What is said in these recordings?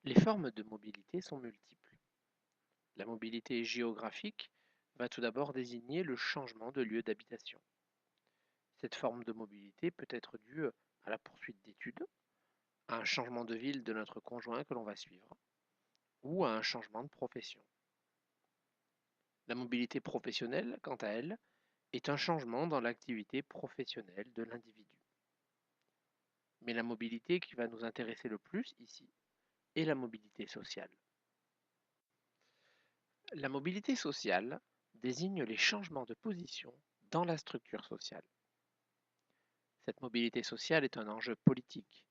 Les formes de mobilité sont multiples. La mobilité géographique va tout d'abord désigner le changement de lieu d'habitation. Cette forme de mobilité peut être due à la poursuite d'études, à un changement de ville de notre conjoint que l'on va suivre, ou à un changement de profession. La mobilité professionnelle, quant à elle, est un changement dans l'activité professionnelle de l'individu. Mais la mobilité qui va nous intéresser le plus ici est la mobilité sociale. La mobilité sociale désigne les changements de position dans la structure sociale. Cette mobilité sociale est un enjeu politique,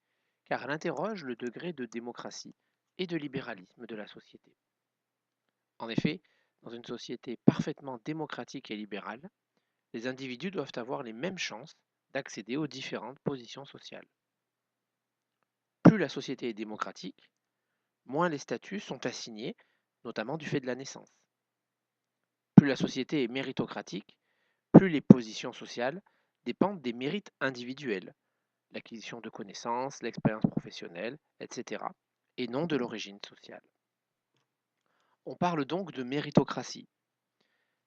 car elle interroge le degré de démocratie et de libéralisme de la société. En effet, dans une société parfaitement démocratique et libérale, les individus doivent avoir les mêmes chances d'accéder aux différentes positions sociales. Plus la société est démocratique, moins les statuts sont assignés, notamment du fait de la naissance. Plus la société est méritocratique, plus les positions sociales dépendent des mérites individuels, l'acquisition de connaissances, l'expérience professionnelle, etc., et non de l'origine sociale. On parle donc de méritocratie.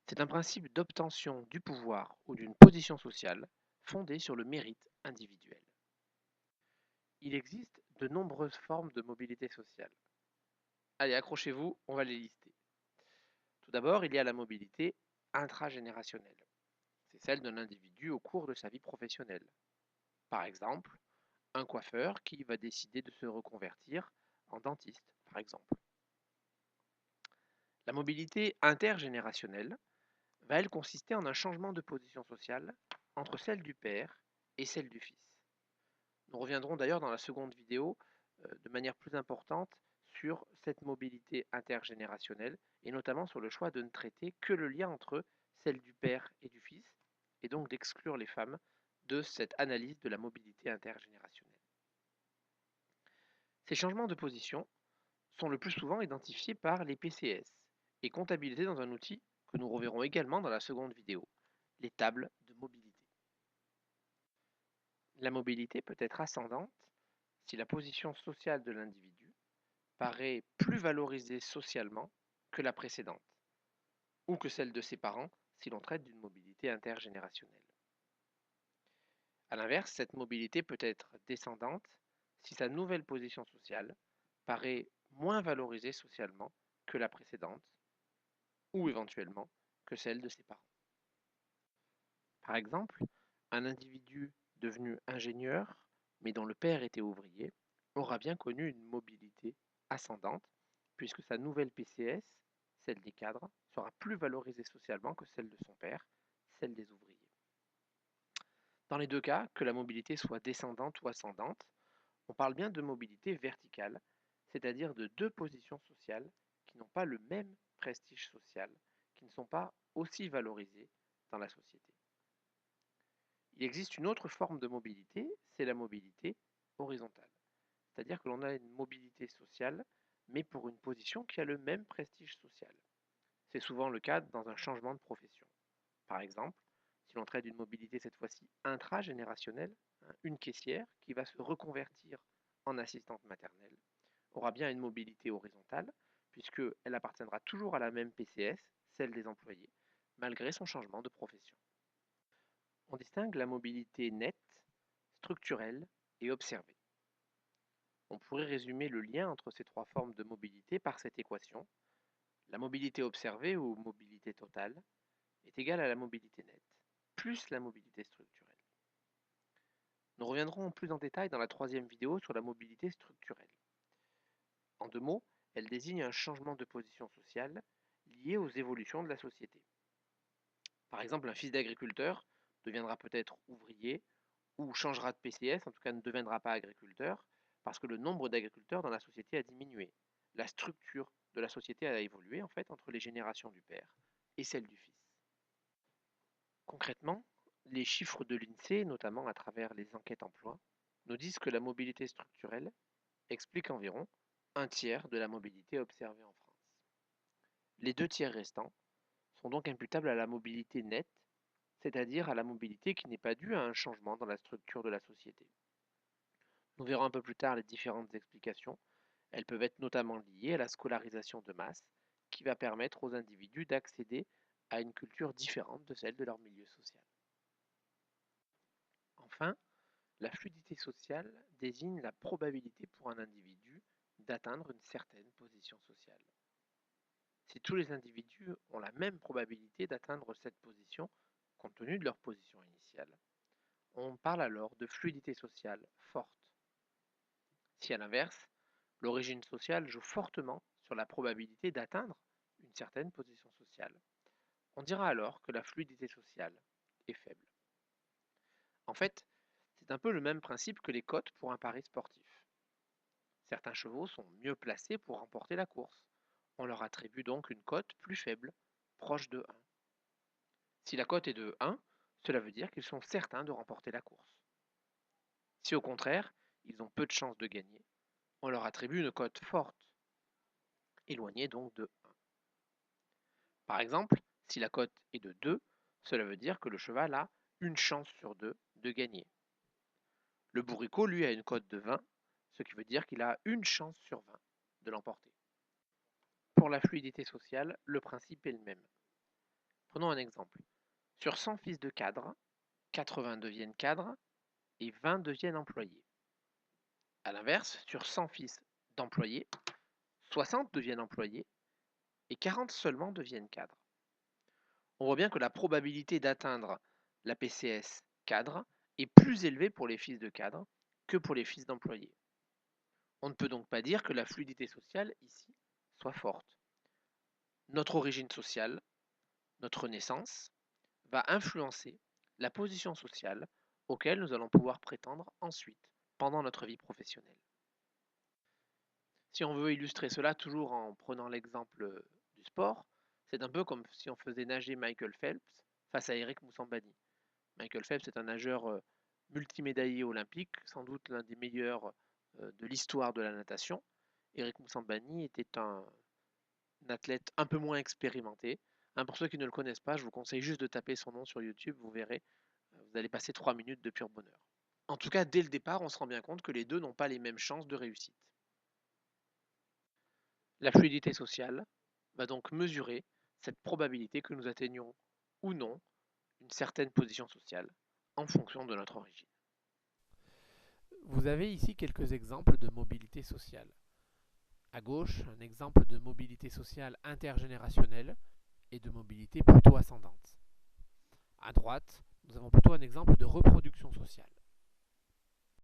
C'est un principe d'obtention du pouvoir ou d'une position sociale fondé sur le mérite individuel. Il existe de nombreuses formes de mobilité sociale. Allez, accrochez-vous, on va les lister. Tout d'abord, il y a la mobilité intragénérationnelle. C'est celle d'un individu au cours de sa vie professionnelle. Par exemple, un coiffeur qui va décider de se reconvertir en dentiste, par exemple. La mobilité intergénérationnelle va elle consister en un changement de position sociale entre celle du père et celle du fils. Nous reviendrons d'ailleurs dans la seconde vidéo de manière plus importante sur cette mobilité intergénérationnelle et notamment sur le choix de ne traiter que le lien entre celle du père et du fils et donc d'exclure les femmes de cette analyse de la mobilité intergénérationnelle. Ces changements de position sont le plus souvent identifiés par les PCS et comptabilisés dans un outil que nous reverrons également dans la seconde vidéo, les tables de mobilité. La mobilité peut être ascendante si la position sociale de l'individu paraît plus valorisée socialement que la précédente, ou que celle de ses parents si l'on traite d'une mobilité intergénérationnelle. A l'inverse, cette mobilité peut être descendante si sa nouvelle position sociale paraît moins valorisée socialement que la précédente, ou éventuellement que celle de ses parents. Par exemple, un individu devenu ingénieur, mais dont le père était ouvrier, aura bien connu une mobilité ascendante, puisque sa nouvelle PCS, celle des cadres, sera plus valorisée socialement que celle de son père, celle des ouvriers. Dans les deux cas, que la mobilité soit descendante ou ascendante, on parle bien de mobilité verticale, c'est-à-dire de deux positions sociales qui n'ont pas le même prestige social, qui ne sont pas aussi valorisées dans la société. Il existe une autre forme de mobilité, c'est la mobilité horizontale. C'est-à-dire que l'on a une mobilité sociale, mais pour une position qui a le même prestige social. C'est souvent le cas dans un changement de profession. Par exemple, si l'on traite d'une mobilité cette fois-ci intragénérationnelle, une caissière qui va se reconvertir en assistante maternelle aura bien une mobilité horizontale, puisqu'elle appartiendra toujours à la même PCS, celle des employés, malgré son changement de profession. On distingue la mobilité nette, structurelle et observée. On pourrait résumer le lien entre ces trois formes de mobilité par cette équation. La mobilité observée ou mobilité totale est égale à la mobilité nette, plus la mobilité structurelle. Nous reviendrons plus en détail dans la troisième vidéo sur la mobilité structurelle. En deux mots, elle désigne un changement de position sociale lié aux évolutions de la société. Par exemple, un fils d'agriculteur deviendra peut-être ouvrier ou changera de PCS, en tout cas ne deviendra pas agriculteur, parce que le nombre d'agriculteurs dans la société a diminué. La structure de la société a évolué en fait entre les générations du père et celle du fils. Concrètement, les chiffres de l'INSEE, notamment à travers les enquêtes emploi, nous disent que la mobilité structurelle explique environ un tiers de la mobilité observée en France. Les deux tiers restants sont donc imputables à la mobilité nette, c'est-à-dire à la mobilité qui n'est pas due à un changement dans la structure de la société. Nous verrons un peu plus tard les différentes explications, Elles peuvent être notamment liées à la scolarisation de masse, qui va permettre aux individus d'accéder à une culture différente de celle de leur milieu social. Enfin, la fluidité sociale désigne la probabilité pour un individu d'atteindre une certaine position sociale. Si tous les individus ont la même probabilité d'atteindre cette position, compte tenu de leur position initiale, on parle alors de fluidité sociale forte. Si à l'inverse, l'origine sociale joue fortement sur la probabilité d'atteindre une certaine position sociale, on dira alors que la fluidité sociale est faible. En fait, c'est un peu le même principe que les cotes pour un pari sportif. Certains chevaux sont mieux placés pour remporter la course. On leur attribue donc une cote plus faible, proche de 1. Si la cote est de 1, cela veut dire qu'ils sont certains de remporter la course. Si au contraire, ils ont peu de chances de gagner, on leur attribue une cote forte, éloignée donc de 1. Par exemple, si la cote est de 2, cela veut dire que le cheval a une chance sur 2 de gagner. Le bourricot, lui, a une cote de 20, ce qui veut dire qu'il a une chance sur 20 de l'emporter. Pour la fluidité sociale, le principe est le même. Prenons un exemple. Sur 100 fils de cadres, 80 deviennent cadres et 20 deviennent employés. A l'inverse, sur 100 fils d'employés, 60 deviennent employés et 40 seulement deviennent cadres. On voit bien que la probabilité d'atteindre la PCS cadre est plus élevée pour les fils de cadres que pour les fils d'employés. On ne peut donc pas dire que la fluidité sociale ici soit forte. Notre origine sociale, notre naissance, va influencer la position sociale auquel nous allons pouvoir prétendre ensuite pendant notre vie professionnelle. Si on veut illustrer cela toujours en prenant l'exemple du sport, c'est un peu comme si on faisait nager Michael Phelps face à Eric Moussambani. Michael Phelps est un nageur multimédaillé olympique, sans doute l'un des meilleurs de l'histoire de la natation. Eric Moussambani était un athlète un peu moins expérimenté. Pour ceux qui ne le connaissent pas, je vous conseille juste de taper son nom sur YouTube, vous verrez, vous allez passer 3 minutes de pur bonheur. En tout cas, dès le départ, on se rend bien compte que les deux n'ont pas les mêmes chances de réussite. La fluidité sociale va donc mesurer cette probabilité que nous atteignions ou non une certaine position sociale en fonction de notre origine. Vous avez ici quelques exemples de mobilité sociale. À gauche, un exemple de mobilité sociale intergénérationnelle et de mobilité plutôt ascendante. À droite, nous avons plutôt un exemple de reproduction sociale.